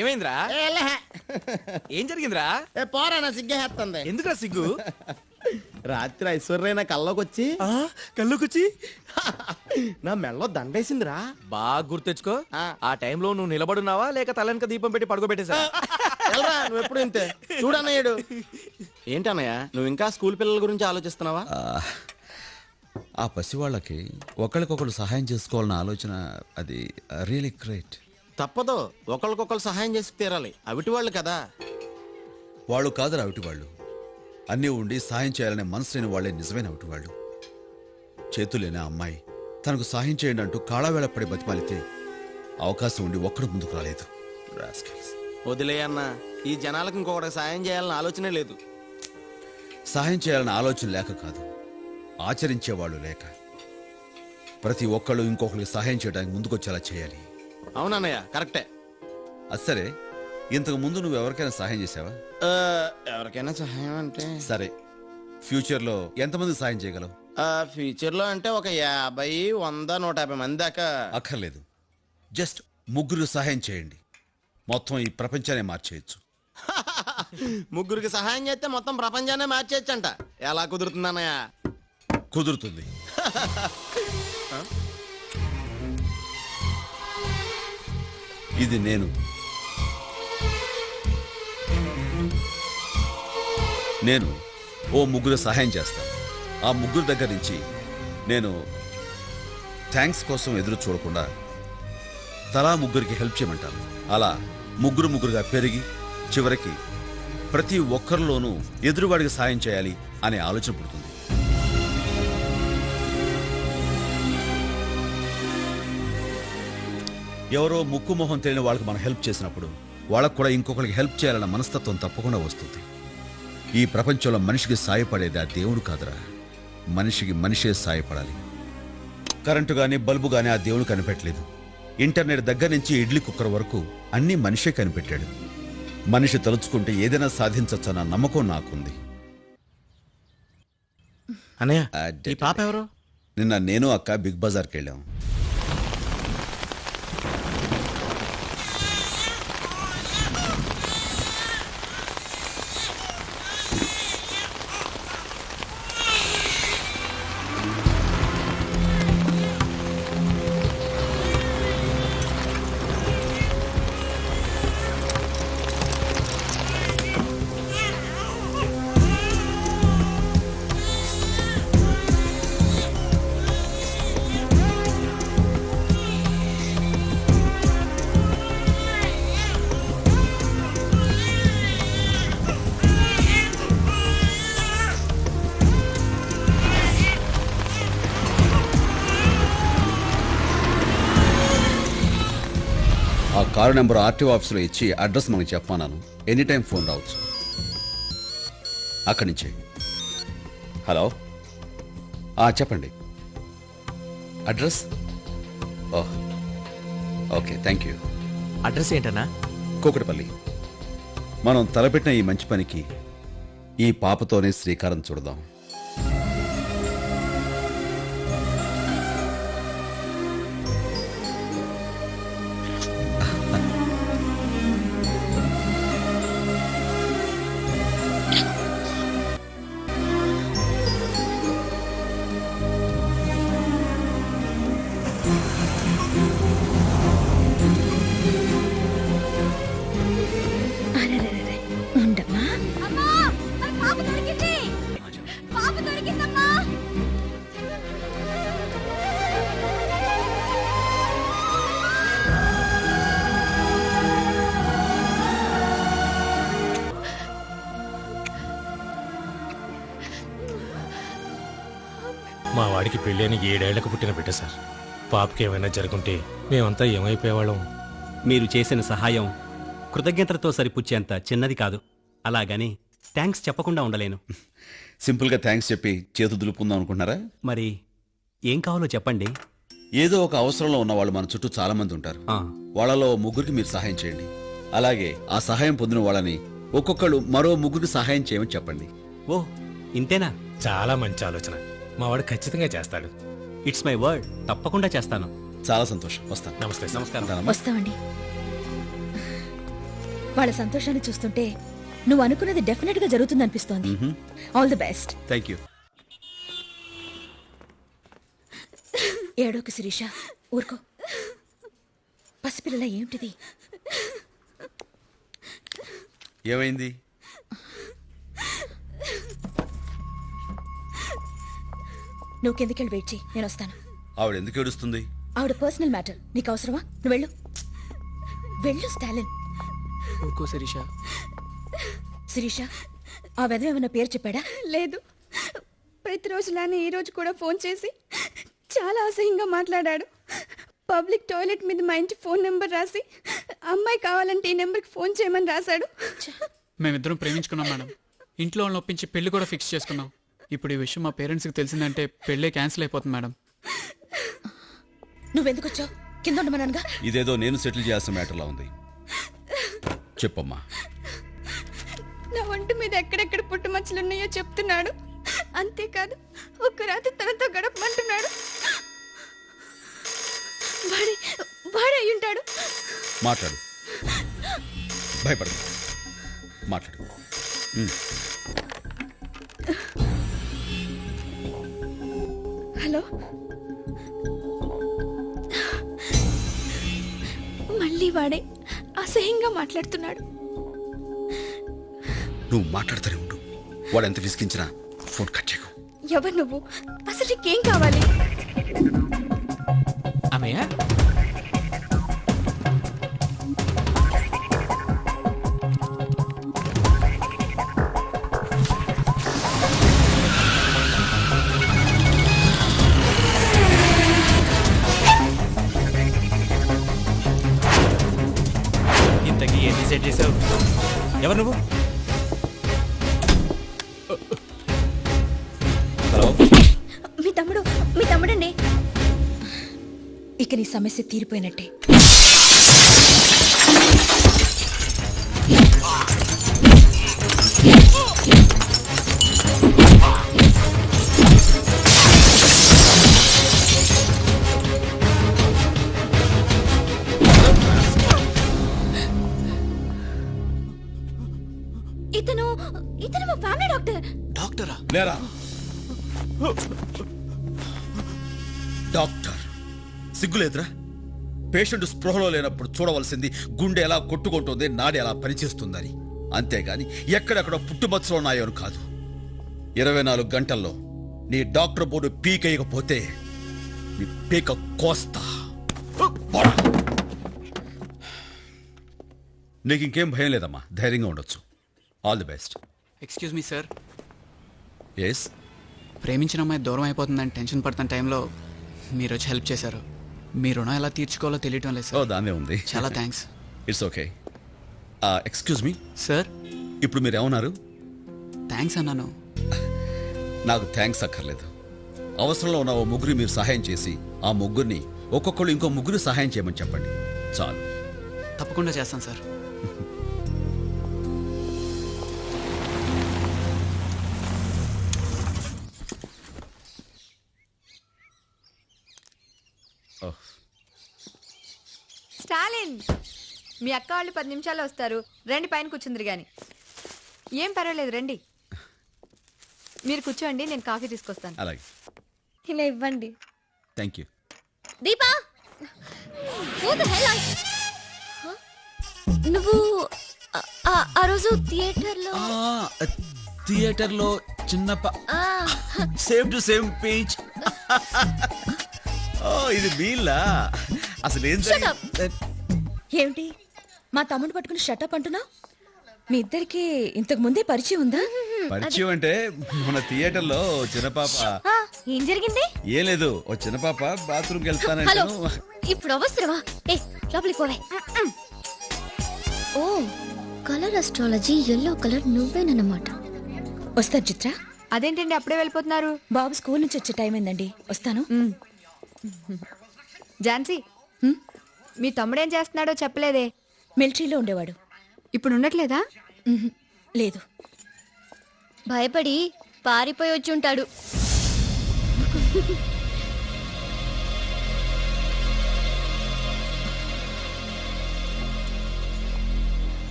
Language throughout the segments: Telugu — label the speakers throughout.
Speaker 1: ఏమైందిరా? ఏం జరిగిందిరా?
Speaker 2: పోరా నా సిగ్గేస్తుంది.
Speaker 1: ఎందుకురా సిగ్గు?
Speaker 2: రాత్రి ఐశ్వర్య నా కల్లోకొచ్చి
Speaker 1: కళ్ళుకొచ్చి
Speaker 2: నా మెళ్ళలో దండేసిందిరా.
Speaker 1: బాగా గుర్తెచ్చుకో. ఆ టైంలో నువ్వు నిలబడున్నావా లేక తలనక దీపం పెట్టి పడుకోబెట్టేసా?
Speaker 2: ఎల్రా నువ్వు ఎప్పుడు ఇంతే చూడన్నయ్యాడు. ఏంటన్నయ్య నువ్వు ఇంకా స్కూల్ పిల్లల గురించి ఆలోచిస్తున్నావా?
Speaker 3: ఆ పసివాళ్ళకి ఒకరికొకరు సహాయం చేసుకోవాలన్న ఆలోచన అది రియలీ గ్రేట్.
Speaker 2: తప్పదు, ఒకరికొకరు సహాయం చేసి తీరాలి. అవిటి వాళ్ళు కదా.
Speaker 3: వాళ్ళు కాదు అవిటి వాళ్ళు, అన్నీ ఉండి సాయం చేయాలనే మనసు లేని వాళ్ళే నిజమైన అవిటి వాళ్ళు. చేతులేని అమ్మాయి తనకు సహాయం చేయండి అంటూ కాళావేళ పడి బతిమాలితే అవకాశం ఉండి ఒక్కడు ముందుకు రాలేదు.
Speaker 2: వదిలే అన్న, ఈ జనాలకు ఇంకొకటి సాయం చేయాలన్న ఆలోచనే లేదు.
Speaker 3: సహాయం చేయాలన్న ఆలోచన లేక కాదు, ఆచరించేవాళ్ళు లేక. ప్రతి ఒక్కళ్ళు ఇంకొకరికి సహాయం చేయడానికి ముందుకొచ్చేలా చేయాలి.
Speaker 2: అవునన్నయ్య కరెక్టే.
Speaker 3: అది సరే, ఇంతకు ముందు నువ్వు ఎవరికైనా సహాయం చేసావా?
Speaker 2: ఎవరికైనా సహాయం అంటే
Speaker 3: సరే, ఫ్యూచర్లో ఎంతమందికి సహాయం చేయగలవు?
Speaker 2: ఫ్యూచర్ లో అంటే ఒక 50, 100, 150 మంది దాకా.
Speaker 3: అక్కర్లేదు, జస్ట్ 3 సహాయం చేయండి, మొత్తం ఈ ప్రపంచాన్ని మార్చేయచ్చు.
Speaker 2: 3 సహాయం చేస్తే మొత్తం ప్రపంచాన్ని మార్చేయచ్చంట. ఎలా కుదురుతుంది అన్నయ్య?
Speaker 3: కుదురుతుంది. ఇది నేను ఓ 3 సహాయం చేస్తాను. ఆ 3 దగ్గర నుంచి నేను థ్యాంక్స్ కోసం ఎదురు చూడకుండా తలా 3కి హెల్ప్ చేయమంటాను. అలా 3గా పెరిగి చివరికి ప్రతి ఒక్కరిలోనూ ఎదురువాడికి సాయం చేయాలి అనే ఆలోచన పుడుతుంది. ఎవరో ముక్కు మొహం తెలియని వాళ్ళకి మనం హెల్ప్ చేసినప్పుడు వాళ్ళకు కూడా ఇంకొకరికి హెల్ప్ చేయాలన్న మనస్తత్వం తప్పకుండా వస్తుంది. ఈ ప్రపంచంలో మనిషికి సాయపడేది ఆ దేవుడు కాదురా, మనిషికి మనిషే సాయపడాలి. కరెంటు గానీ బల్బు గానీ ఆ దేవుడు కనిపెట్టలేదు. ఇంటర్నెట్ దగ్గర నుంచి ఇడ్లీ కుక్కర్ వరకు అన్నీ మనిషే కనిపెట్టాడు. మనిషి తలుచుకుంటే ఏదైనా సాధించచ్చన్న నమ్మకం నాకుంది.
Speaker 2: అన్నయ్య ఈ పాప ఎవరు?
Speaker 3: నిన్న నేను అక్క బిగ్ బజార్కి వెళ్ళాం. ఆ కారు నెంబర్ ఆర్టీఓ ఆఫీసులో ఇచ్చి అడ్రస్ మనకి చెప్పమన్నాను. ఎనీ టైం ఫోన్ రావచ్చు. అక్కడి నుంచే. హలో, చెప్పండి. Address? Oh, okay, thank you.
Speaker 1: Address ఏంటన్నా?
Speaker 3: కూకట్పల్లి. మనం తలపెట్టిన ఈ మంచి పనికి ఈ పాపతోనే శ్రీకారం చూడదాం.
Speaker 4: మా వాడికి పెళ్ళైన 7 ఏళ్లకు పుట్టిన బిడ్డ సార్. పాపకి ఏమైనా జరుగుంటే మేమంతా ఏమైపోయేవాళ్ళం.
Speaker 5: మీరు చేసిన సహాయం కృతజ్ఞతలతో సరిపుచ్చేంత చిన్నది కాదు. అలాగని థ్యాంక్స్ చెప్పకుండా ఉండలేను.
Speaker 3: సింపుల్గా థ్యాంక్స్ చెప్పి చేతు దులుపుకుందాం అనుకుంటున్నారా?
Speaker 5: మరి ఏం కావాలో చెప్పండి.
Speaker 3: ఏదో ఒక అవసరంలో ఉన్న వాళ్ళు మన చుట్టూ చాలా మంది ఉంటారు. వాళ్ళలో 3కి మీరు సహాయం చేయండి. అలాగే ఆ సహాయం పొందిన వాళ్ళని ఒక్కొక్కళ్ళు మరో 3కి సహాయం చేయమని చెప్పండి.
Speaker 5: ఓ, ఇంతేనా?
Speaker 4: చాలా మంచి ఆలోచన. మా వాడు ఖచ్చితంగా చేస్తాడు.
Speaker 5: It's my word. తప్పకుండా చేస్తాను.
Speaker 3: చాలా సంతోషం. వస్తాను.
Speaker 4: నమస్తే.
Speaker 5: నమస్కారం.
Speaker 6: వస్తామండి. వాళ్ళ సంతోషాన్ని చూస్తుంటే నువ్వు అనుకున్నది డెఫినెట్ గా జరుగుతుంది అనిపిస్తోంది. All the best.
Speaker 3: Thank you.
Speaker 6: ఏడోకు శిరీష, ఊరుకో. పసిపిల్లల ఏమిటిది?
Speaker 3: ఏమైంది?
Speaker 6: నువ్వు కిందకెళ్ళి వెయిట్ చేయి, నేను వస్తాను.
Speaker 3: ఆవిడ ఎందుకు ఏడుస్తుంది?
Speaker 6: ఆవిడ పర్సనల్ మ్యాటర్, నీకు అవసరమా? నువ్వు వెళ్ళు వెళ్ళు స్టాలిన్.
Speaker 1: ఊరుకో శిరీష.
Speaker 6: శిరీష, ఆ వెధవ ఏమన్నా పేరు చెప్పాడా?
Speaker 7: లేదు, ప్రతిరోజులానే ఈ రోజు కూడా ఫోన్ చేసి చాలా అసహ్యంగా మాట్లాడాడు. పబ్లిక్ టాయిలెట్ మీద మా ఇంటి ఫోన్ నెంబర్ రాసి అమ్మాయి కావాలంటే ఈ నెంబర్కి ఫోన్ చేయమని రాశాడు.
Speaker 8: మేమిద్దరం ప్రేమించుకున్నాం మేడం. ఇంట్లో వాళ్ళని ఒప్పించి పెళ్లి కూడా ఫిక్స్ చేసుకున్నాం. ఇప్పుడు ఈ విషయం మా పేరెంట్స్కి తెలిసిందంటే పెళ్ళే క్యాన్సిల్ అయిపోతుంది మేడం.
Speaker 6: నువ్వెందుకు వచ్చావు? కింద ఉండమనగా.
Speaker 3: ఇదేదో నేను సెటిల్ చేయాల్సిన మ్యాటర్లా ఉంది. చెప్పమ్మా.
Speaker 7: నా ఒంటి మీద ఎక్కడెక్కడ పుట్టుమచ్చలున్నాయో చెప్తున్నాడు. అంతేకాదు ఒక్క రాత్రి తనతో గడపమంటున్నాడు. వాడే అయి ఉంటాడు.
Speaker 3: మాట్లాడు, భయపడదు, మాట్లాడు.
Speaker 7: హలో, మళ్ళీ వాడే అసహ్యంగా మాట్లాడుతున్నాడు.
Speaker 3: నువ్వు మాట్లాడుతూనే ఉండు. వాడు ఎంత విసిగించినా ఫోన్ కట్ చేయకు.
Speaker 7: ఎవరు నువ్వు? అసలు నీకేం కావాలి?
Speaker 1: అమ్మయ్య,
Speaker 4: ఇంతకీ ఏం డిసైడ్ చేసావు? ఎవరు నువ్వు?
Speaker 3: హలో,
Speaker 7: మీ తమ్ముడండి.
Speaker 6: ఇక నీ సమస్య తీరిపోయినట్టే.
Speaker 7: ఇతను మా ఫ్యామిలీ డాక్టర్.
Speaker 1: డాక్టరా?
Speaker 3: లేరా డాక్టర్? సిగ్గులేదురా? పేషెంట్ స్పృహలో లేనప్పుడు చూడవలసింది గుండె ఎలా కొట్టుకుంటుంది, నాడి ఎలా పనిచేస్తుందని. అంతేగాని ఎక్కడెక్కడ పుట్టుమచ్చలు ఉన్నాయో అని కాదు. 24 గంటల్లో నీ డాక్టర్ బోర్డు పీకేయకపోతే నీ పీక కోస్తా. నీకు ఇంకేం భయం లేదమ్మా, ధైర్యంగా ఉండొచ్చు. All the best.
Speaker 8: Excuse me sir.
Speaker 3: Yes.
Speaker 8: ప్రేమించిన అమ్మాయి దూరం అయిపోతుందని టెన్షన్ పడుతున్న టైంలో మీరు వచ్చి హెల్ప్ చేశారు. మీ రుణం ఎలా తీర్చుకోవాలో తెలియటం లేదు
Speaker 3: ఓ,
Speaker 8: సార్.
Speaker 3: దాన్నే ఉంది.
Speaker 8: చాలా thanks.
Speaker 3: It's okay. Excuse me
Speaker 8: sir.
Speaker 3: ఇప్పుడు మీరు ఏమన్నారు?
Speaker 8: థ్యాంక్స్ అన్నాను.
Speaker 3: నాకు థ్యాంక్స్ అక్కర్లేదు. అవసరంలో ఉన్న ఓ ముగ్గురు మీరు సహాయం చేసి ఆ ముగ్గురిని ఒక్కొక్కరు ఇంకో ముగ్గురు సహాయం చేయమని చెప్పండి, చాలు.
Speaker 8: తప్పకుండా చేస్తాను సార్.
Speaker 9: స్టాలిన్, మీ అక్క వాళ్ళు 10 నిమిషాల్లో వస్తారు. రండి, పైన కూర్చుందిరు గాని. ఏం పర్వాలేదు, రండి. మీరు కూర్చోండి, నేను కాఫీ తీసుకొస్తాను.
Speaker 3: అలాగే.
Speaker 7: ఇలా ఇవ్వండి.
Speaker 3: Thank you.
Speaker 7: దీపా, నువ్వు ఆ రోజు
Speaker 3: థియేటర్లో చిన్న సేమ్ టు సేమ్ పేజ్. ఇది వీళ్ళా? అసలు ఏం
Speaker 6: ఏమిటి మా తమ్ముడు పట్టుకుని షటప్ అంటున్నా? మీ ఇద్దరికి ఇంతకు ముందే పరిచయం ఉందా?
Speaker 3: పరిచయం అంటే మన థియేటర్లో చిన్న పాప.
Speaker 7: ఏం జరిగింది?
Speaker 3: ఏం లేదు, ఓ చిన్న పాప బాత్రూమ్కి
Speaker 7: హలో,
Speaker 3: వెళ్తానంటాను.
Speaker 7: ఇప్పుడు అవసరమా? ఏ, లోపలికి పోవే. ఓ, కలర్ అస్ట్రాలజీ ఎల్లో కలర్ నువ్వేనన్నమాట.
Speaker 6: వస్తాను చిత్ర.
Speaker 9: అదేంటండి అప్పుడే వెళ్ళిపోతున్నారు?
Speaker 6: బాబు స్కూల్ నుంచి వచ్చే టైం అయిందండి, వస్తాను.
Speaker 9: ఝాన్సీ, మీ తమ్ముడేం చేస్తున్నాడో చెప్పలేదే.
Speaker 6: మిలిటరీలో ఉండేవాడు.
Speaker 9: ఇప్పుడు ఉండట్లేదా?
Speaker 6: లేదు.
Speaker 7: భయపడి పారిపోయి వచ్చి ఉంటాడు.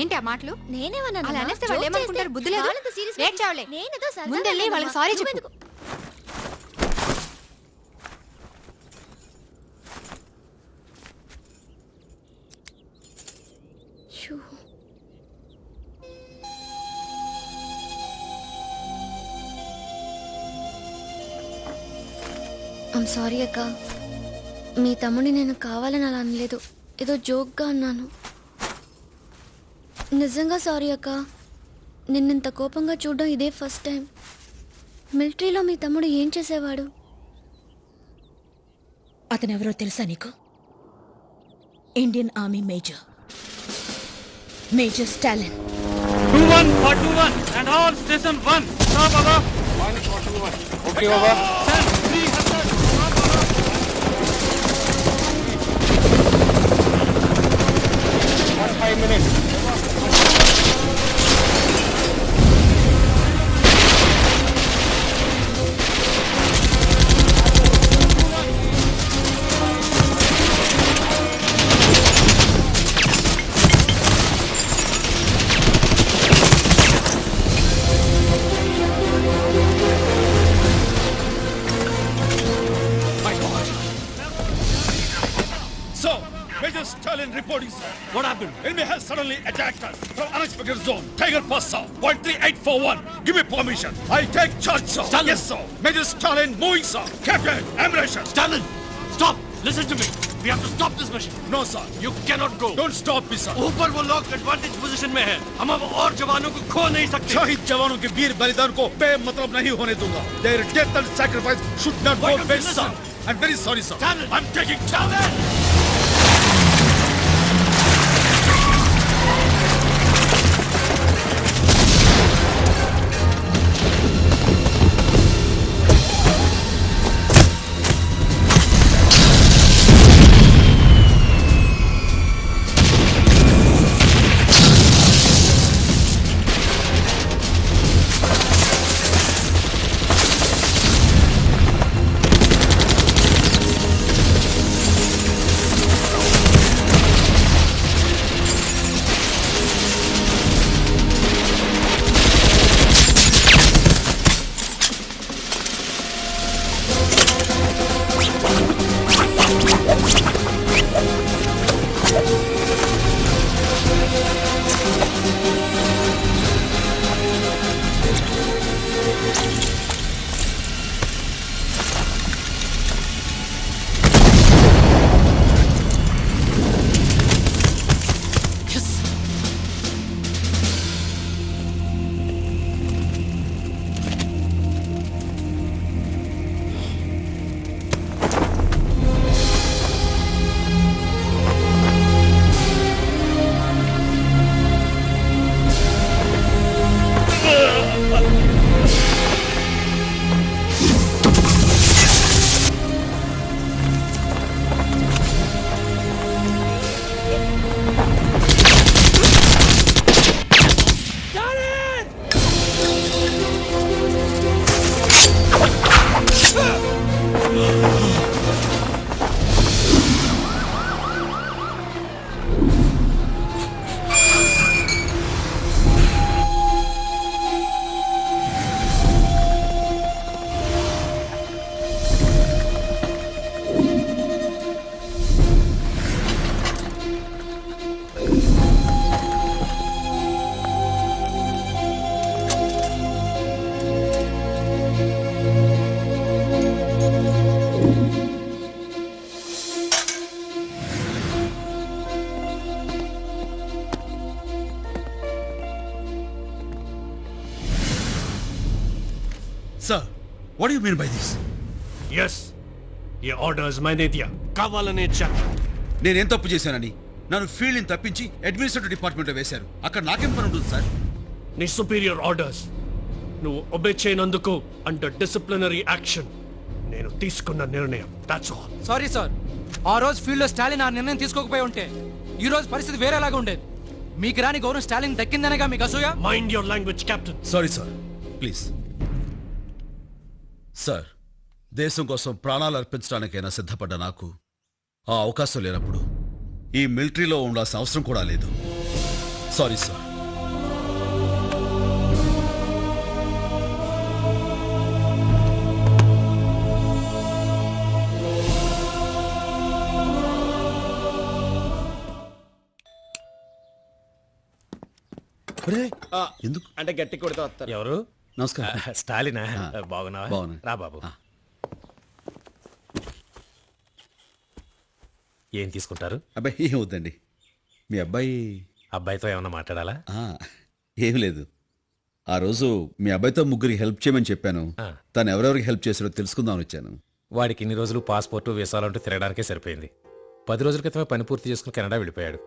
Speaker 9: ఏంటి ఆ మాటలు?
Speaker 6: నేనేమన్నాను
Speaker 9: అలా అనేస్తే వాళ్ళు ఏమనుకుంటారు? బుద్ధి లేదు. ఏడ్చావులే. ముందెళ్ళి వాళ్ళకి సారీ చెప్పు.
Speaker 7: ఐమ్ సారీ అక్క. మీ తమ్ముడిని నేను కావాలని అలా అనలేదు, ఏదో జోక్గా అన్నాను. నిజంగా సారీ అక్క. నిన్నింత కోపంగా చూడడం ఇదే ఫస్ట్ టైం. మిలిటరీలో మీ తమ్ముడు ఏం చేసేవాడు?
Speaker 6: అతనెవరో తెలుసా నీకు? Indian army major, major Stalin.
Speaker 4: 2141 and all station 1. Stop over.
Speaker 1: Okay Baba.
Speaker 3: So, Major Stalin reporting, sir. What happened? Enemy has suddenly attacked us from unexpected zone. Tiger Pass, sir. 13841. Give me permission. I take charge, sir. Stalin. Yes, sir. Major Stalin moving, sir. Captain, ammunition.
Speaker 4: Stalin, stop. Listen to me. We have to stop this mission.
Speaker 3: No, sir.
Speaker 4: You cannot go.
Speaker 3: Don't stop me, sir.
Speaker 4: ऊपर वो लोग एडवांटेज पोजीशन में है. हम अब और जवानों को खो नहीं सकते.
Speaker 3: शहीद जवानों के वीर बलिदान को बेमतलब नहीं होने दूंगा. Their death and sacrifice should not go waste, sir. I'm very sorry, sir.
Speaker 4: Stalin.
Speaker 3: I'm taking charge. Sir, what do you mean by this?
Speaker 4: Yes. ये ऑर्डर्स मैंने दिया. కావాలనే ఇచ్చాను.
Speaker 3: నేనేం తప్పు చేశానని నన్ను ఫీల్డ్ ని తప్పించి అడ్మినిస్ట్రేటివ్ డిపార్ట్మెంట్ లో వేశారు. అక్కడ నాకేం పని ఉంటుంది సార్?
Speaker 4: నీ సుపీరియర్ ఆర్డర్స్ నువ్వు ఒబే చేయనందుకు అండర్ డిసిప్లినరీ యాక్షన్ నేను తీసుకున్న నిర్ణయం. That's all.
Speaker 10: సారీ సార్, ఆ రోజు ఫీల్డ్ లో స్టాలిన్ ఆ నిర్ణయం తీసుకోకపోయి ఉంటే ఈ రోజు పరిస్థితి వేరేలాగా ఉండేది. మీకు రాని గౌరవం స్టాలిన్ దక్కిందనగా మీకు అసూయ?
Speaker 4: Mind your language captain.
Speaker 3: Sorry sir, please. Sir, దేశం కోసం ప్రాణాలు అర్పించడానికైనా సిద్ధపడ్డ నాకు ఆ అవకాశం లేనప్పుడు ఈ మిలిటరీలో ఉండాల్సిన అవసరం కూడా లేదు. Sorry sir. ఎందుకు?
Speaker 2: అంటే గట్టి కొడితే వస్తారు.
Speaker 1: ఎవరు?
Speaker 3: నమస్కారం.
Speaker 1: స్టాలినా?
Speaker 3: ఆ.
Speaker 1: బాగున్నావా?
Speaker 3: బాగున్నా.
Speaker 1: రా బాబు.
Speaker 3: ఆ.
Speaker 1: ఏం తీసుకుంటారు?
Speaker 3: అబ్బాయి ఏం వద్దండి. మీ అబ్బాయి
Speaker 1: అబ్బాయితో ఏమన్నా మాట్లాడాలా?
Speaker 3: ఏమి లేదు. ఆ రోజు మీ అబ్బాయితో ముగ్గురికి హెల్ప్ చేయమని చెప్పాను.
Speaker 1: ఆ.
Speaker 3: తను ఎవరెవరికి హెల్ప్ చేసాడో తెలుసుకుందామని వచ్చాను.
Speaker 1: వాడికి ఇన్ని రోజులు పాస్పోర్టు వీసాలంటూ తిరగడానికే సరిపోయింది. 10 రోజుల క్రితమే పని పూర్తి చేసుకుని కెనడా వెళ్ళిపోయాడు.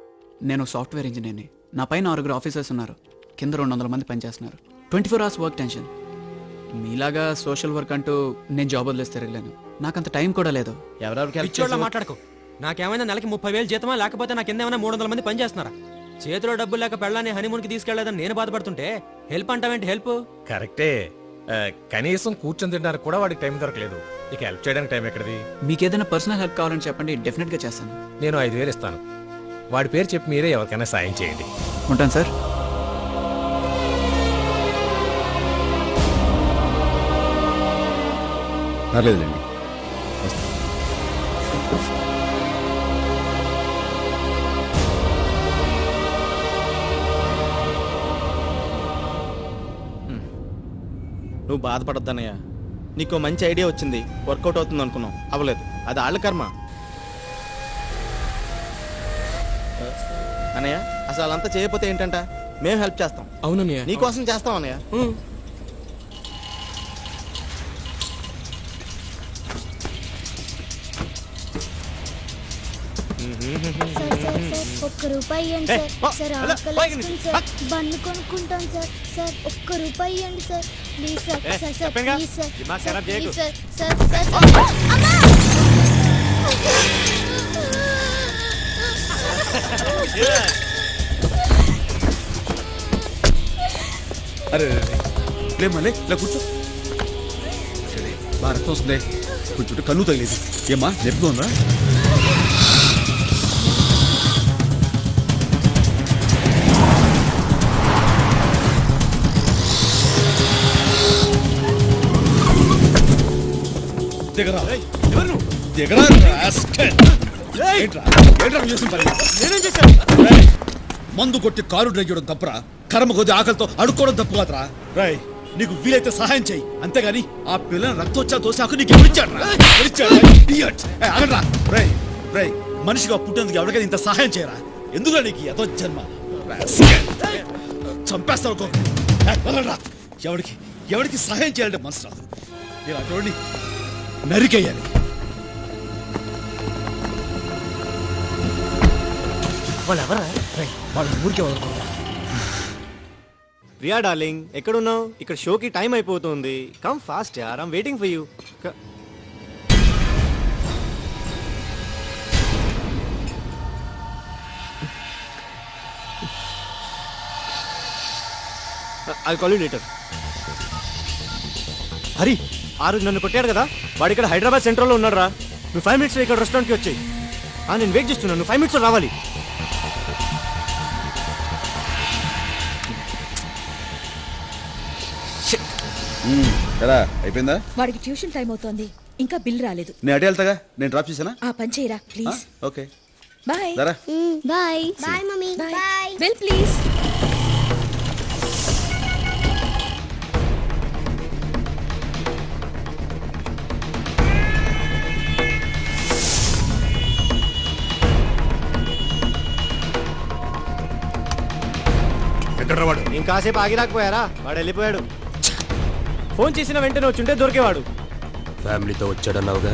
Speaker 8: నేను సాఫ్ట్వేర్ ఇంజనీర్ని. నా పైన 6 ఆఫీసర్స్ ఉన్నారు. కింద 200 మంది పనిచేస్తున్నారు. 24 hours వర్క్ టెన్షన్. మీలాగా సోషల్ వర్క్ అంటూ నేను జాబ్ వదిలేసి తిరగలేను. నాకంత టైం కూడా లేదు.
Speaker 2: ఎవరెవరికి help
Speaker 10: పిచ్చోళ్ళ
Speaker 2: చేసావు?
Speaker 10: మాట్లాడుకో. నాకేమైనా నెలకి 30,000 జీతమా, లేకపోతే నాకు కింద ఏమైనా 300 మంది పని చేస్తున్నారా? చేతిలో డబ్బులు లేక పెళ్ళాన్ని హనీమూన్కి తీసుకెళ్లేదని నేను బాధపడుతుంటే హెల్ప్ అంటావేంటి? హెల్ప్
Speaker 1: కరెక్టే. కనీసం కూర్చొని తినడానికి కూడా వాడికి టైం దొరకలేదు. ఇక హెల్ప్ చేయడానికి టైం ఎక్కడిది?
Speaker 8: మీకు ఏదైనా పర్సనల్ హెల్ప్ కావాలని చెప్పండి, డెఫినెట్గా చేస్తాను.
Speaker 1: నేను 5,000 ఇస్తాను. వాడి పేరు చెప్పి మీరే ఎవరికైనా సాయం చేయండి.
Speaker 8: ఉంటాను సార్.
Speaker 3: పర్లేదులేండి.
Speaker 2: నువ్వు బాధపడొద్దన్నయ్య. నీకు మంచి ఐడియా వచ్చింది, వర్కౌట్ అవుతుంది అనుకున్నావు, అవ్వలేదు. అది వాళ్ళ కర్మ. అన్నయ్య అసలు వాళ్ళంతా చేయకపోతే ఏంటంట, మేము హెల్ప్ చేస్తాం.
Speaker 10: అవునన్నయ్య.
Speaker 2: నీకోసం చేస్తాం అన్నయ్య.
Speaker 11: ఒక్క రూపాయి ఇవ్వండి సార్. సార్ ఆకలి సార్, బన్ను కొనుక్కుంటాం సార్. సార్ ఒక్క రూపాయి ఇవ్వండి sir, please sir. Sir sir please sir. Please sir. Sir sir అమ్మా.
Speaker 3: అరే లేమలే ఇలా కూర్చో. బాగా రక్తం వస్తుంది. కూర్చుంటే కన్ను తగిలేదు. ఏమ్మా నొప్పిగా ఉందా? దిగరా. దిగరా. మందు కొట్టి కారు డ్రైవ్ చేయడం తప్పురా. కర్మ కొద్ది ఆకలితో అడుక్కోవడం తప్పు కాదురా. రాయ్ నీకు వీలైతే సహాయం చేయి, అంతేగాని ఆ పిల్లని రక్తోచ్చా దోశాకు నీకు ఎవరిచ్చాడ్రా? రై రై మనిషిగా పుట్టేందుకు ఎవరికైనా ఇంత సహాయం చేయరా? ఎందుకు నీకు ఏదో జన్మ చంపేస్తావు. ఎవరికి ఎవరికి సహాయం చేయాలంటే మనసు రాదు. ఇలా చూడండి, నరికేయాలి.
Speaker 1: వాళ్ళు ఎవరా? వాళ్ళ ఊరికి ఎవరు?
Speaker 2: ప్రియా డార్లింగ్, ఎక్కడున్నావు? ఇక్కడ షోకి టైం అయిపోతుంది. కమ్ ఫాస్ట్ యార్, I'm waiting for you. I'll call you later. Hari, ఆ రోజు నన్ను కొట్టాడు కదా, వాడు ఇక్కడ హైదరాబాద్ సెంట్రల్లో ఉన్నాడు రా. నువ్వు 5 minutes ఇక్కడ రెస్టారెంట్కి వచ్చాయి. నేను వెయిట్ చేస్తున్నాను, నువ్వు 5 minutes రావాలి.
Speaker 3: ఎలా అయిపోయిందా?
Speaker 6: వాడికి ట్యూషన్ టైం అవుతోంది, ఇంకా బిల్ రాలేదు.
Speaker 3: నేను అటే వెళ్తాగా, నేను డ్రాప్ చేశానా?
Speaker 6: ఆ పని చేయరా ప్లీజ్.
Speaker 3: Okay
Speaker 6: bye.
Speaker 3: దరా.
Speaker 11: Bye bye mummy. Bye.
Speaker 6: Bill please.
Speaker 1: ఎక్కడ వాడు?
Speaker 2: ఇంకాసేపు ఆగి రాకపోయారా? వాడు వెళ్ళిపోయాడు. ఫోన్ చేసిన వెంటనే వచ్చుంటే దొరికేవాడు.
Speaker 4: ఫ్యామిలీతో వచ్చాడన్నావుగా?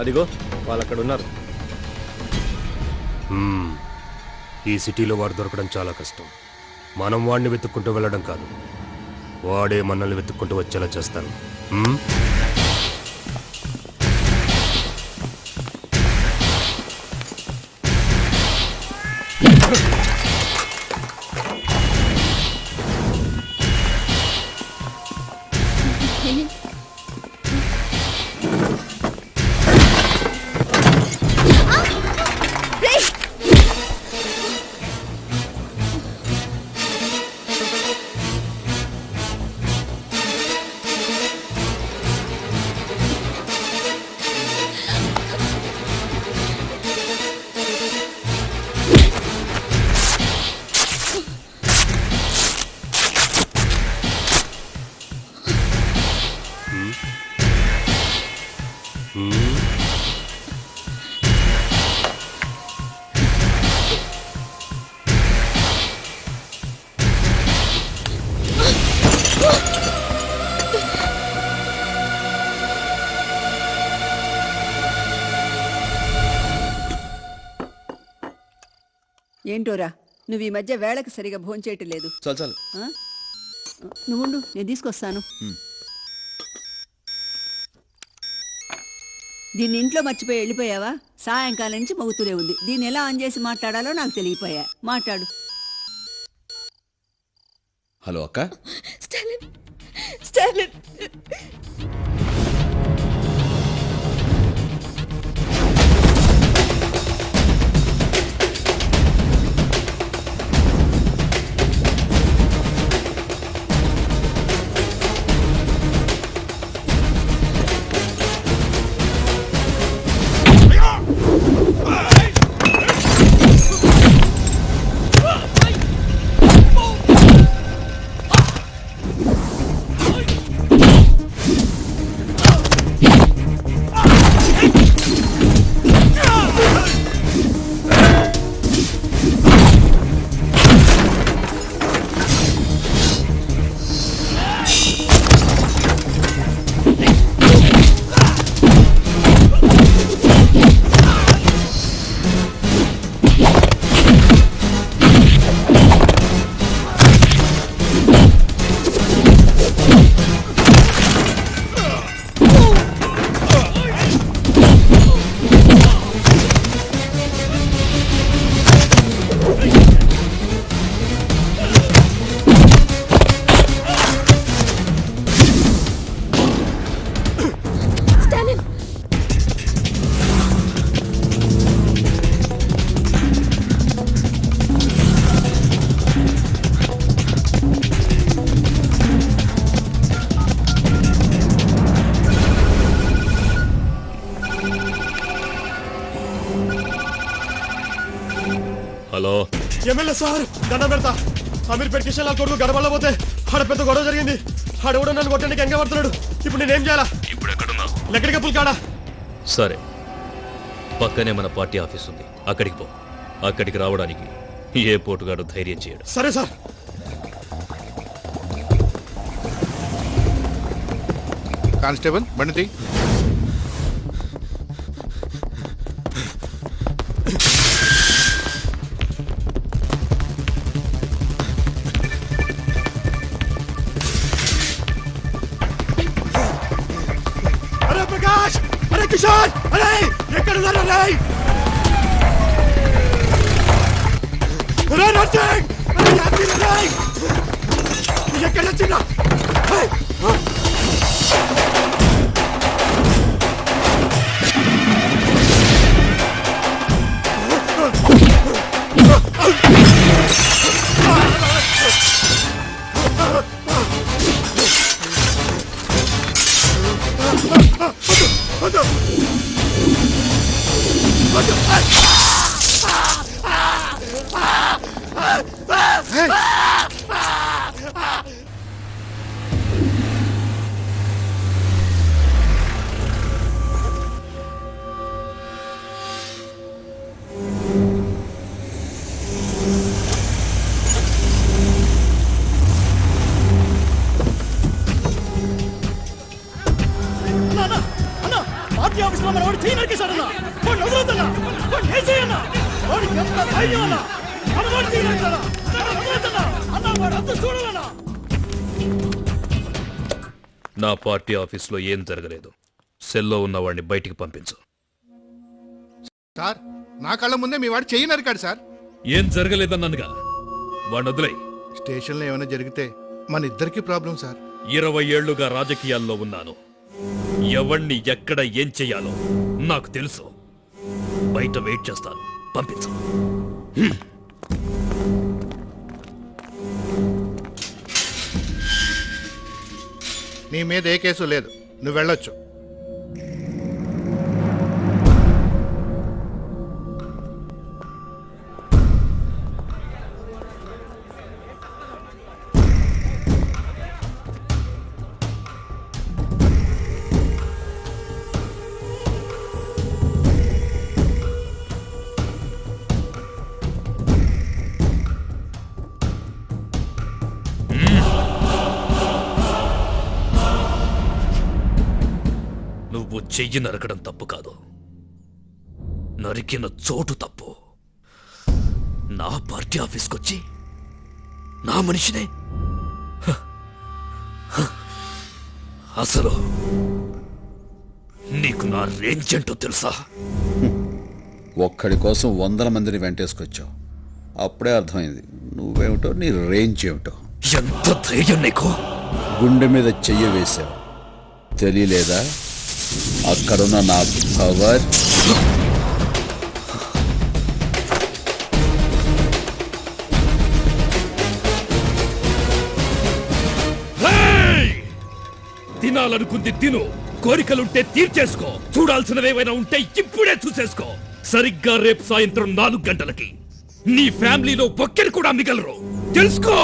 Speaker 2: అదిగో వాళ్ళు అక్కడ ఉన్నారు.
Speaker 4: ఈ సిటీలో వాడు దొరకడం చాలా కష్టం. మనం వాడిని వెతుక్కుంటూ వెళ్ళడం కాదు, వాడే మనల్ని వెతుక్కుంటూ వచ్చేలా చేస్తాను.
Speaker 12: ఏంటోరా నువ్వు ఈ మధ్య వేళకు సరిగా భోంచేయటం లేదు.
Speaker 3: చాలు చాలు.
Speaker 12: నువ్వుండు, నేను తీసుకొస్తాను. దీన్ని ఇంట్లో మర్చిపోయి వెళ్ళిపోయావా? సాయంకాలం నుంచి మగుతూనే ఉంది. దీన్ని ఎలా ఆన్ చేసి మాట్లాడాలో నాకు తెలియపోయా. మాట్లాడు.
Speaker 3: హలో అక్క.
Speaker 6: Stalin Stalin
Speaker 4: hello
Speaker 2: MLA sir, దండం పెడతా. అమీర్పేట కిషన్ లాల్ కొడుకు గడపల్లో పోతే ఆడ పెద్ద గొడవ జరిగింది. ఆడెవడో నన్ను కొట్టడానికి ఎంగ పడుతున్నాడు. ఇప్పుడు నేనేం చేయాలా?
Speaker 4: ఇప్పుడు ఎక్కడున్నావు?
Speaker 2: లెక్కడికి పుల్కాడా.
Speaker 4: సరే, పక్కనే మన పార్టీ ఆఫీస్ ఉంది, అక్కడికి పో. అక్కడికి రావడానికి ఏ పోటుగాడు ధైర్యం చేయడు.
Speaker 2: సరే సార్.
Speaker 13: కానిస్టేబుల్ బండి.
Speaker 2: అరే ప్రకాష్, అరే కిషోర్, అరే ఎక్కడున్నారా? అరే నర్సింగ్, అరే యాదగిరి రాయ్, ఎక్కడ వచ్చినా?
Speaker 4: నా పార్టీ ఆఫీస్లో ఏం జరగలేదు. సెల్లో ఉన్నవాడిని బయటికి పంపించు.
Speaker 13: సార్, నా కళ్ళ ముందే మీ వాడు చెయ్యి నరికాడు సార్.
Speaker 4: ఏం జరగలేదన్నానుగా, వాడిని వదిలేయ్.
Speaker 13: స్టేషన్లో ఏమైనా జరిగితే మన ఇద్దరికి ప్రాబ్లం సార్.
Speaker 4: 20 ఏళ్లుగా రాజకీయాల్లో ఉన్నాను. ఎవణ్ణి ఎక్కడ ఏం చెయ్యాలో నాకు తెలుసు. బయట వెయిట్ చేస్తాను, పంపించు.
Speaker 13: నీ మీద ఏ కేసు లేదు, నువ్వు వెళ్ళొచ్చు.
Speaker 4: నువ్వు చెయ్యి నరకడం తప్పు కాదు, నరికిన చోటు తప్పు.
Speaker 14: నా పార్టీ ఆఫీస్కి వచ్చి నా మనిషినే అసలు నీకు నా రేంజ్ ఏంటో తెలుసా?
Speaker 3: ఒక్కడి కోసం 100 మందిని వెంటేసుకొచ్చావు. అప్పుడే అర్థమైంది నువ్వేమిటో, నీ రేంజ్ ఏమిటో.
Speaker 14: ఎంత ధైర్యం నీకు?
Speaker 3: గుండె మీద చెయ్యి వేశావు, తెలియలేదా? అక్కడున్న నా పవర్.
Speaker 14: తినాలనుకుంది తిను, కోరికలుంటే తీర్చేసుకో, చూడాల్సినవేవైనా ఉంటే ఇప్పుడే చూసేసుకో. సరిగ్గా రేపు సాయంత్రం 4 గంటలకి నీ ఫ్యామిలీలో ఒక్కరు కూడా మిగలరు, తెలుసుకో.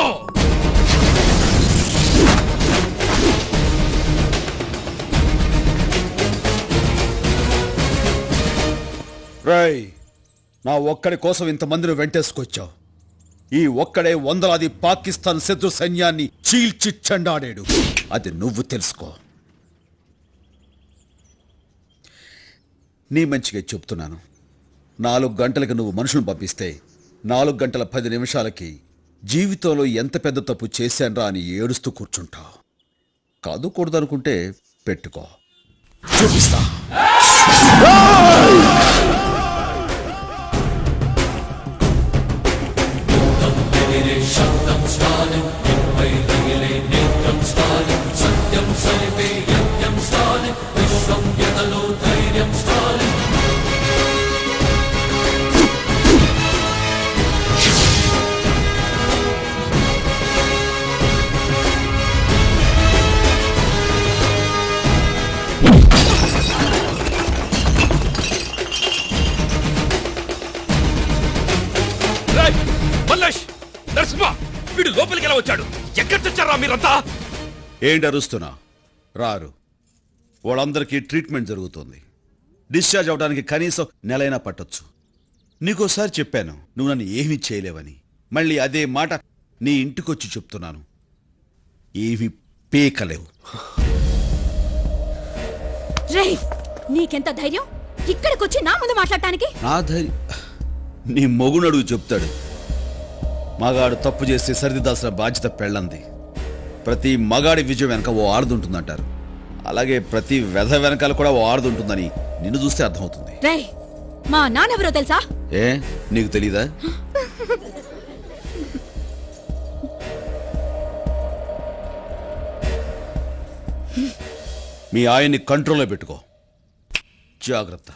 Speaker 3: రేయ్, నా ఒక్కడి కోసం ఇంతమందిని వెంటేసుకొచ్చావు. ఈ ఒక్కడే 100 పాకిస్తాన్ శత్రు సైన్యాన్ని చీల్చి చెండాడాడు. అది నువ్వు తెలుసుకో. నీ మంచిగా చెప్తున్నాను. 4 గంటలకు నువ్వు మనుషులను పంపిస్తే 4 గంటల 10 నిమిషాలకి జీవితంలో ఎంత పెద్ద తప్పు చేశాన్రా అని ఏడుస్తూ కూర్చుంటావు. కాదు కూడదనుకుంటే పెట్టుకో, చూపిస్తా.
Speaker 14: నరసింహ, వీడు లోపలికి ఎలా వచ్చాడు? ఎక్కడ తెచ్చారా మీరంతా?
Speaker 3: ఏంటి అరుస్తున్నా? రారు. వాళ్ళందరికీ ట్రీట్మెంట్ జరుగుతుంది. డిశ్చార్జ్ అవడానికి కనీసం నెలైనా పట్టొచ్చు. నీకోసారి చెప్పాను నువ్వు నన్ను ఏమీ చేయలేవని. మళ్ళీ అదే మాట నీ ఇంటికొచ్చి చెప్తున్నాను. ఏమీ పీకలేవు.
Speaker 6: రేయ్, నీకెంత ధైర్యం ఇక్కడికొచ్చి నా ముందు మాట్లాడటానికి?
Speaker 3: నా ధైర్యం నీ మొగునడుగు చెప్తాడు. మగాడు తప్పు చేస్తే సరిదిద్దాల్సిన బాధ్యత పెళ్ళంది. ప్రతి మగాడి విజయం వెనక ఓ ఆడదుంటుందంటారు. అలాగే ప్రతి వెధ వెనకాల కూడా ఓ ఆడదుంటుందని నిన్ను చూస్తే అర్థమవుతుంది.
Speaker 6: రేయ్, మా నాన్నెవరో తెలుసా?
Speaker 3: ఏ, నీకు తెలీదా? మీ ఆయన్ని కంట్రోల్లో పెట్టుకో, జాగ్రత్త.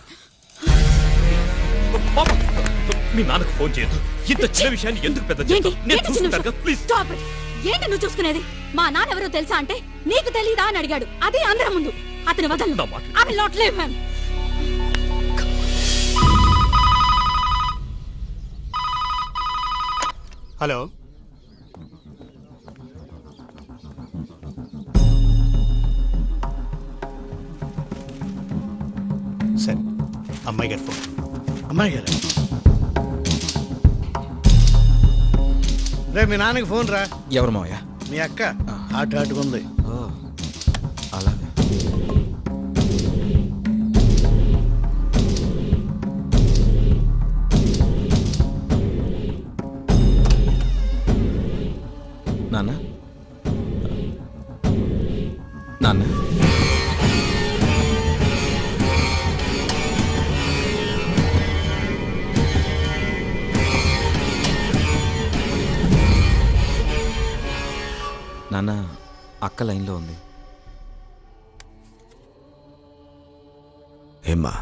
Speaker 14: మీ నాన్నకు ఫోన్ చేయదు. ఇంత చిన్న విషయాన్ని ఎందుకు పెద్ద చేస్తావు? నేను చూసుకుంటాను కదా, ప్లీజ్.
Speaker 6: Stop it. ఏంటి నువ్వు చూసుకునేది? మా నాన్నెవరో తెలుసా అంటే నీకు తెలీదా అని అడిగాడు. అదే అందరం ముందు. అతను వదలను. I will not leave him.
Speaker 2: Hello, సరే. అమ్మాయి గారు ఫోన్. అమ్మాయి గారు, రే మీ నాన్నకి ఫోన్ రా.
Speaker 1: ఎవరు మావయ్య?
Speaker 2: మీ అక్క ఆటుకుంది.
Speaker 1: అలాగే. నాన్న, నాన్న, నాన్న, అక్క లైన్లో ఉంది.
Speaker 14: ఏమ్మా?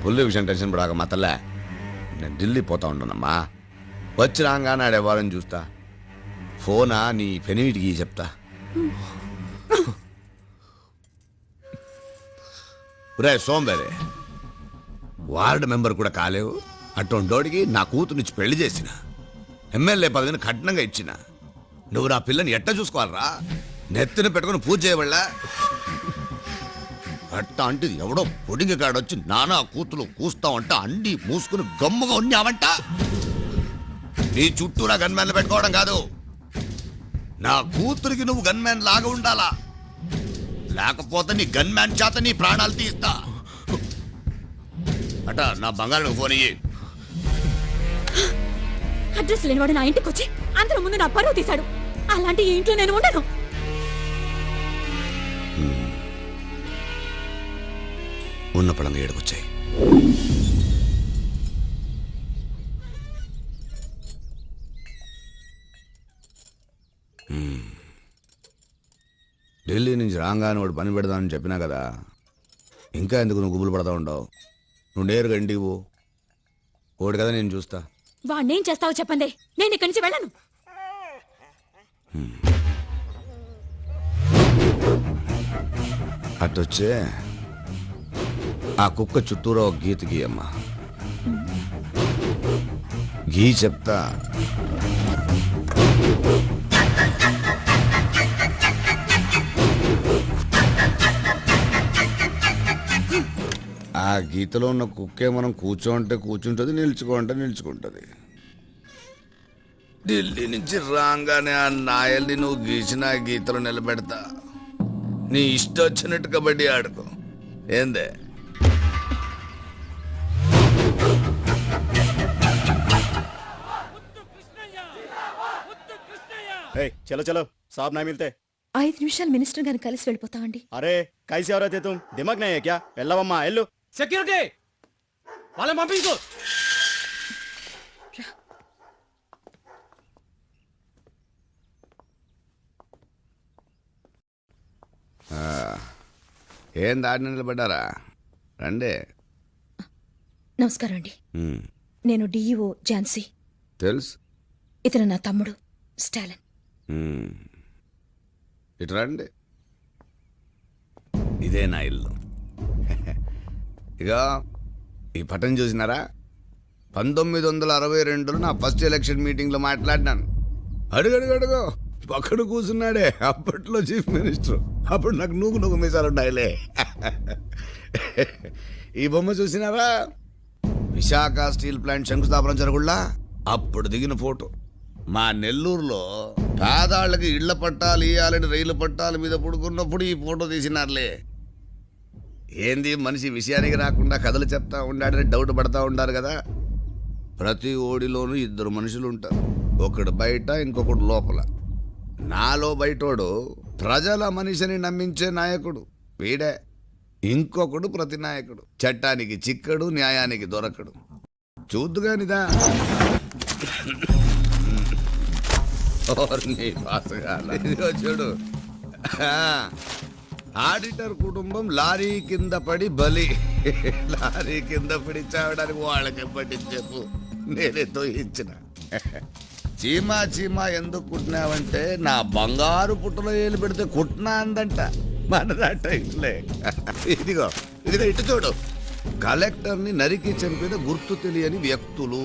Speaker 15: బుల్లి విషయం టెన్షన్ పడాక మా తల్లే, నేను ఢిల్లీ పోతా ఉంటానమ్మా. వచ్చి రాగానే ఆడేవాళ్ళని చూస్తా. ఫోనా నీ పెనిమిటికి చెప్తా. రే సోంబేరే, వార్డు మెంబర్ కూడా కాలేవు. అటువంటోడికి నా కూతురునిచ్చి పెళ్లి చేసిన, ఎమ్మెల్యే పదవిని కఠినంగా ఇచ్చిన. నువ్వు నా పిల్లని ఎట్ట చూసుకోవాలరా? నెత్తిన పెట్టుకుని పూజ చేయబడలా? అట్టా అంటే ఎవడో పొడిగి కాడొచ్చి నానా కూతులు కూస్తావంట అండి మూసుకుని గమ్ముగా ఉన్నావంట. నీ చుట్టూరా గన్మ్యాన్లు పెట్టుకోవడం కాదు, నా కూతురికి నువ్వు గన్మ్యాన్ లాగా ఉండాలా, లేకపోతే నీ గన్మ్యాన్ చేత నీ ప్రాణాలు తీస్తా. అట నా బంగారం ఫోన్ ఇయ్యి.
Speaker 6: అడ్రస్ లేనివాడు నా ఇంటికి వచ్చి అందరి ముందు నా పరువు తీశాడు. అలాంటి ఈ ఇంట్లో నేను ఉండను.
Speaker 15: ఉన్న పడంగా ఏడుకొచ్చాయి. ఢిల్లీ నుంచి రాగానే వాడు పని పెడదామని చెప్పినా కదా, ఇంకా ఎందుకు నువ్వు గుబులు పడతా ఉండవు? నువ్వు నేరుగా ఇంటికి పో, ఓడి కదా నేను చూస్తా.
Speaker 6: వాడినేం చేస్తావో చెప్పండి, నేను ఇక్కడి నుంచి వెళ్ళను.
Speaker 15: అట్టొచ్చే ఆ కుక్క చుట్టూరా ఒక గీత గీయమ్మా, గీ చెప్తా. ఆ గీతలో ఉన్న కుక్కే మనం కూర్చోంటే కూర్చుంటుంది, నిల్చుకోంటే నిల్చుకుంటుంది. ఢిల్లీ నుంచి రాగానే ఆ నాయల్ని నువ్వు గీసిన గీతలో నిలబెడతా. నీ ఇష్టం వచ్చినట్టు కబడ్డీ ఆడుకో. ఏందే?
Speaker 2: చలో చలో సాబ్ నా మిల్తే.
Speaker 7: 5 నిమిషాలు మినిస్టర్ గారిని కలిసి వెళ్ళిపోతామండి.
Speaker 2: అరే కైసే हो रहे थे तुम? दिमाग नहीं है क्या? వెళ్ళవమ్మా వెళ్ళు.
Speaker 10: సెక్యూరిటీ వాళ్ళని పంపించు.
Speaker 15: ఏం దాడి నిలబడ్డారా? రండి.
Speaker 7: నమస్కారం అండి. నేను డిఈఓ ఝాన్సీ.
Speaker 15: తెలుసు.
Speaker 7: ఇతను నా తమ్ముడు స్టాలిన్.
Speaker 15: ఇటు రండి. ఇదే నా ఇల్లు. ఇక ఈ పటం చూసినారా? 1962లో నా ఫస్ట్ ఎలక్షన్ మీటింగ్లో మాట్లాడినాను. అడుగడుగడుగో పక్కడు కూర్చున్నాడే అప్పట్లో చీఫ్ మినిస్టర్. అప్పుడు నాకు నూగు మీసాలు ఉన్నాయిలే. ఈ బొమ్మ చూసినారా? విశాఖ స్టీల్ ప్లాంట్ శంకుస్థాపన జరుగుళ్ళ అప్పుడు దిగిన ఫోటో. మా నెల్లూరులో పేదాళ్ళకి ఇళ్ల పట్టాలు ఇయ్యాలని రైలు పట్టాల మీద పడుకున్నప్పుడు ఈ ఫోటో తీసినారులే. ఏంది మనిషి విషయానికి రాకుండా కథలు చెప్తా ఉండాడని డౌట్ పడతా ఉండారు కదా. ప్రతి ఓడిలోనూ 2 మనుషులు ఉంటారు, ఒకడు బయట ఇంకొకడు లోపల. నాలో బయటోడు ప్రజల మనిషిని నమ్మించే నాయకుడు వీడే, ఇంకొకడు ప్రతి నాయకుడు. చట్టానికి చిక్కడు, న్యాయానికి దొరకడు. చూద్దుగానిదా ఇదిగో చూడు. ఆడిటర్ కుటుంబం లారీ కింద పడి బలి. లారీ కింద పడి చావడానికి వాళ్ళకి పట్టించెప్పు, నేనే తోయించిన. చీమా చీమా ఎందుకు కుట్టినావంటే నా బంగారు పుట్టలో ఏలు పెడితే కుట్టినా అందంట. మనదట ఇట్లే. ఇదిగో ఇదిగో ఇటు చూడు. కలెక్టర్ని నరికి చంపిన గుర్తు తెలియని వ్యక్తులు.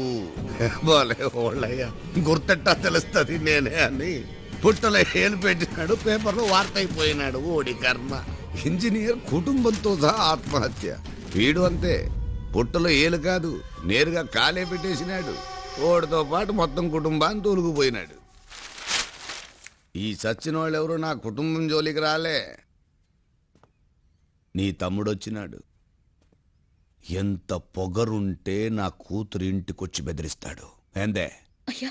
Speaker 15: బోలే ఓళ్ళయ్యా, గుర్తెట్టా తెలుస్తుంది నేనే అని పుట్టలో ఏలు పెట్టినాడు, పేపర్లో వార్త అయిపోయినాడు. ఓడి కర్మ. ఇంజనీర్ కుటుంబంతో సహా ఆత్మహత్య. వీడు అంతే, పుట్టలో ఏలు కాదు నేరుగా కాలే పెట్టేసినాడు. ఓడితో పాటు మొత్తం కుటుంబాన్ని తోలుకుపోయినాడు. ఈ చచ్చిన వాళ్ళు ఎవరు నా కుటుంబం జోలికి రాలే. నీ తమ్ముడు వచ్చినాడు. ఎంత పొగరుంటే నా కూతురు ఇంటికొచ్చి బెదిరిస్తాడు. ఏందే?
Speaker 7: అయ్యా,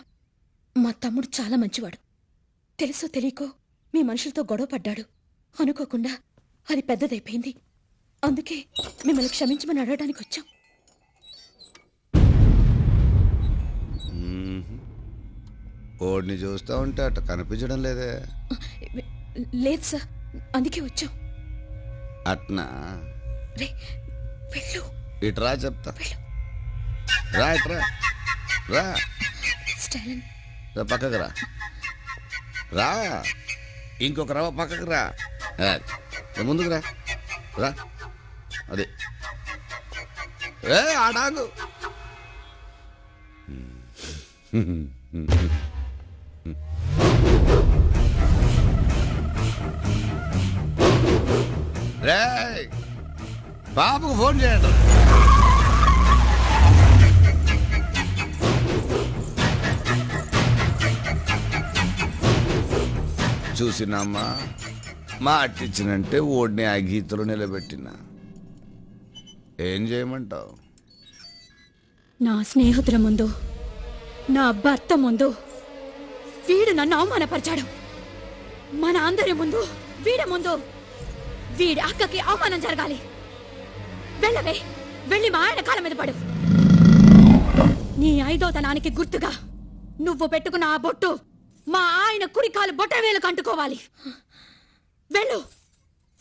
Speaker 7: మా తమ్ముడు చాలా మంచివాడు. తెలుసో తెలియకో మీ మనుషులతో గొడవ పడ్డాడు. అనుకోకుండా అది పెద్దదైపోయింది. అందుకే మిమ్మల్ని క్షమించమని అడగడానికి వచ్చాం.
Speaker 15: కోడిని చూస్తా ఉంటే అట్ట కనిపించడం లేదే.
Speaker 7: లేదు సార్, అందుకే వచ్చాం.
Speaker 15: అట్నా?
Speaker 7: వెళ్ళు.
Speaker 15: ఇట్రా చెప్తా. రా ఇట్రా రా.
Speaker 7: స్టాలిన్
Speaker 15: పక్కకు రా. రా, ఇంకొక రవ పక్కకు రా. ముందుకు రా. రా అదే ఆడాగు. రే బాబుకు ఫోన్ చేయండి. చూసినమ్మా మాటిచ్చినంటే ఓడిని ఆ గీతలో నిలబెట్టిన. ఏం చేయమంటావు?
Speaker 6: నా స్నేహితుల ముందు, నా భర్త ముందు వీడు నన్ను అవమానపరిచాడు. మన అందరి ముందు, వీడి ముందు వీడి అక్కకి అవమానం జరగాలి. వెళ్ళవే, వెళ్ళి మా ఆయన కాళ్ళ మీద పడు. నీ 5వ గుర్తుగా నువ్వు పెట్టుకున్న ఆ బొట్టు మా ఆయన కుడి కాలు బొట్ట వేలకు అంటుకోవాలి. వెళ్ళు,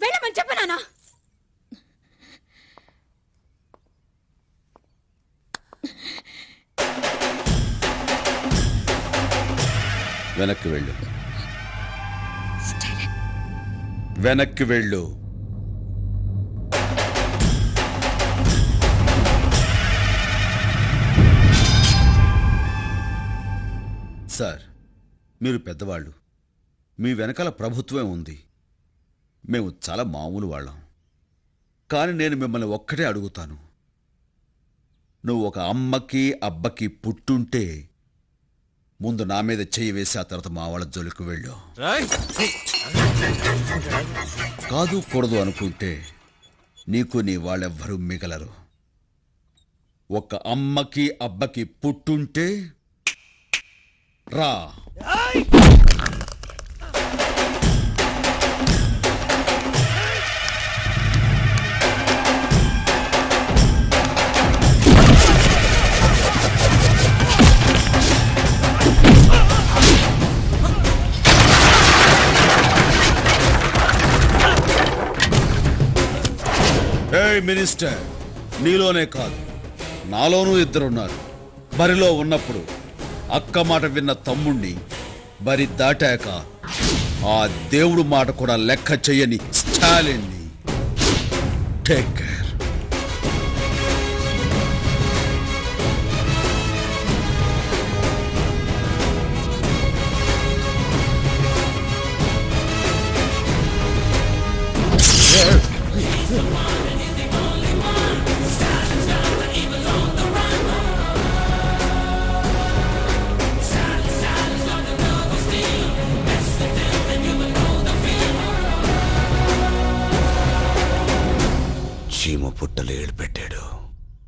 Speaker 6: వెళ్ళమని చెప్పనానా?
Speaker 3: వెనక్కి వెళ్ళు, వెనక్కి వెళ్ళు. సార్, మీరు పెద్దవాళ్ళు, మీ వెనకాల ప్రభుత్వమే ఉంది. మేము చాలా మామూలు వాళ్ళం. కానీ నేను మిమ్మల్ని ఒక్కటే అడుగుతాను. నువ్వు ఒక అమ్మకి అబ్బకి పుట్టుంటే ముందు నా మీద చెయ్యి వేసి ఆ తర్వాత మా వాళ్ళ జోలికి వెళ్ళు. కాదు కూడదు అనుకుంటే నీకు నీ వాళ్ళెవ్వరూ మిగలరు. ఒక అమ్మకి అబ్బకి పుట్టుంటే రా. మినిస్టర్, నీలోనే కాదు నాలోనూ ఇద్దరున్నారు. బరిలో ఉన్నప్పుడు అక్క మాట విన్న తమ్ముణ్ణి బరి దాటాక ఆ దేవుడు మాట కూడా లెక్క చెయ్యని స్టాలిన్ని. Take care. చీమ పుట్టలు ఏడు పెట్టాడు.